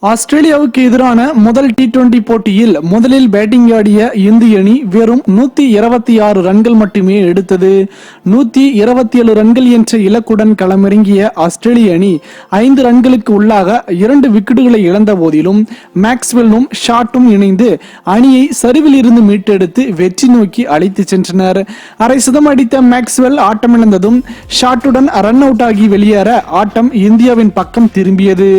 ஆஸ்திரேலியாவுக்கு எதிரான முதல் T20 போட்டியில் முதலில் பேட்டிங் ஆடிய இந்திய அணி வெறும் 126 ரன்கள் மட்டுமே எடுத்தது. 127 ரன்கள் என்ற இலக்குடன் களமிறங்கிய ஆஸ்திரேலிய அணி 5 ரன்களுக்கு உள்ளாக 2 விக்கெட்டுகளை இழந்த போதிலும் மேக்ஸ்வெல்லும் ஷாட்டும் இணைந்து அணியை சரிவில் இருந்து மீட்டெடுத்து வெற்றி நோக்கி அழைத்து சென்றனர். அரை சதம் அடித்த மேக்ஸ்வெல் ஆட்டமிழந்ததும் ஷாட்டுடன் ரன் அவுட் ஆகி வெளியேற ஆட்டம் இந்தியாவின் பக்கம் திரும்பியது.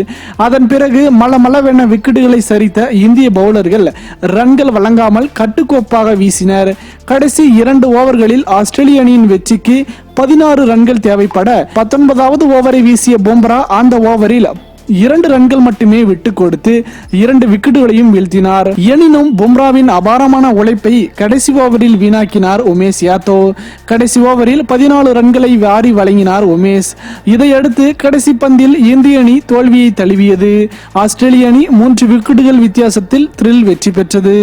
அதன் பிறகு மளமளவென விக்கெட்டுகளை சரித்த இந்திய பவுலர்கள் ரன்கள் வழங்காமல் கட்டுக்கோப்பாக வீசினர். கடைசி 2 ஓவர்களில் ஆஸ்திரேலிய அணியின் வெற்றிக்கு 16 ரன்கள் தேவைப்பட 19வது ஓவரை வீசிய பும்ரா அந்த ஓவரில் 2 ரன்கள் மட்டுமே விட்டு கொடுத்து 2 விக்கெட்டுகளையும் வீழ்த்தினார். எனினும் பும்ராவின் அபாரமான உழைப்பை கடைசி ஓவரில் வீணாக்கினார் உமேஷ் யாதவ். கடைசி ஓவரில் 14 ரன்களை வாரி வழங்கினார் உமேஷ். இதையடுத்து கடைசி பந்தில் இந்திய அணி தோல்வியை தழுவியது. ஆஸ்திரேலிய அணி 3 விக்கெட்டுகள் வித்தியாசத்தில் த்ரில் வெற்றி பெற்றது.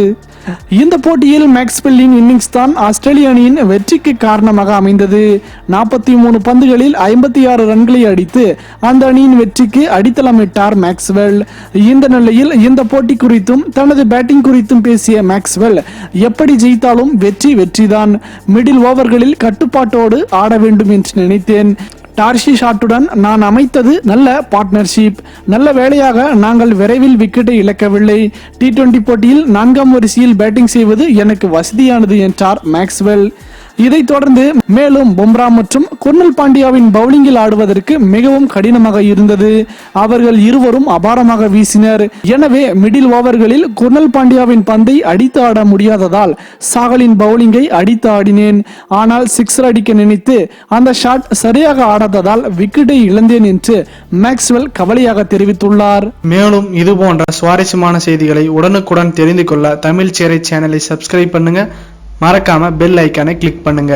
இந்த போட்டியில் மேக்ஸ்வெல்லின் இன்னிங்ஸ் தான் ஆஸ்திரேலிய அணியின் வெற்றிக்கு காரணமாக அமைந்தது. 43 பந்துகளில் 56 ரன்களை அடித்து அந்த அணியின் வெற்றிக்கு அடித்தளமிட்டார் மேக்ஸ்வெல். இந்த நிலையில் இந்த போட்டி குறித்தும் தனது பேட்டிங் குறித்தும் பேசிய மேக்ஸ்வெல், எப்படி ஜெயித்தாலும் வெற்றிதான். மிடில் ஓவர்களில் கட்டுப்பாட்டோடு ஆட வேண்டும் என்று நினைத்தேன். டார்சி ஷாட்டுடன் நான் அமைத்தது நல்ல பார்ட்னர்ஷிப். நல்ல வேளையாக நாங்கள் விரைவில் விக்கெட்டை இழக்கவில்லை. T20 போட்டியில் 4ஆம் வரிசையில் பேட்டிங் செய்வது எனக்கு வசதியானது என்றார் மேக்ஸ்வெல். இதைத் தொடர்ந்து மேலும் பும்ரா மற்றும் குர்னல் பாண்டியாவின் பவுலிங்கில் ஆடுவதற்கு மிகவும் கடினமாக இருந்தது. அவர்கள் இருவரும் அபாரமாக வீசினர். எனவே மிடில் ஓவர்களில் குர்னல் பாண்டியாவின் பந்தை அடித்து ஆட முடியாததால் சாகலின் பவுலிங்கை அடித்து ஆடினேன். ஆனால் 6 அடிக்க நினைத்து அந்த ஷாட் சரியாக ஆடாததால் விக்கெட்டை இழந்தேன் என்று மேக்ஸ்வெல் கவலையாக தெரிவித்துள்ளார். மேலும் இது போன்ற சுவாரஸ்யமான செய்திகளை உடனுக்குடன் தெரிந்து கொள்ள தமிழ் சேரை சேனலை சப்ஸ்கிரைப் பண்ணுங்க. மறக்காம பெல் ஐக்கானை கிளிக் பண்ணுங்க.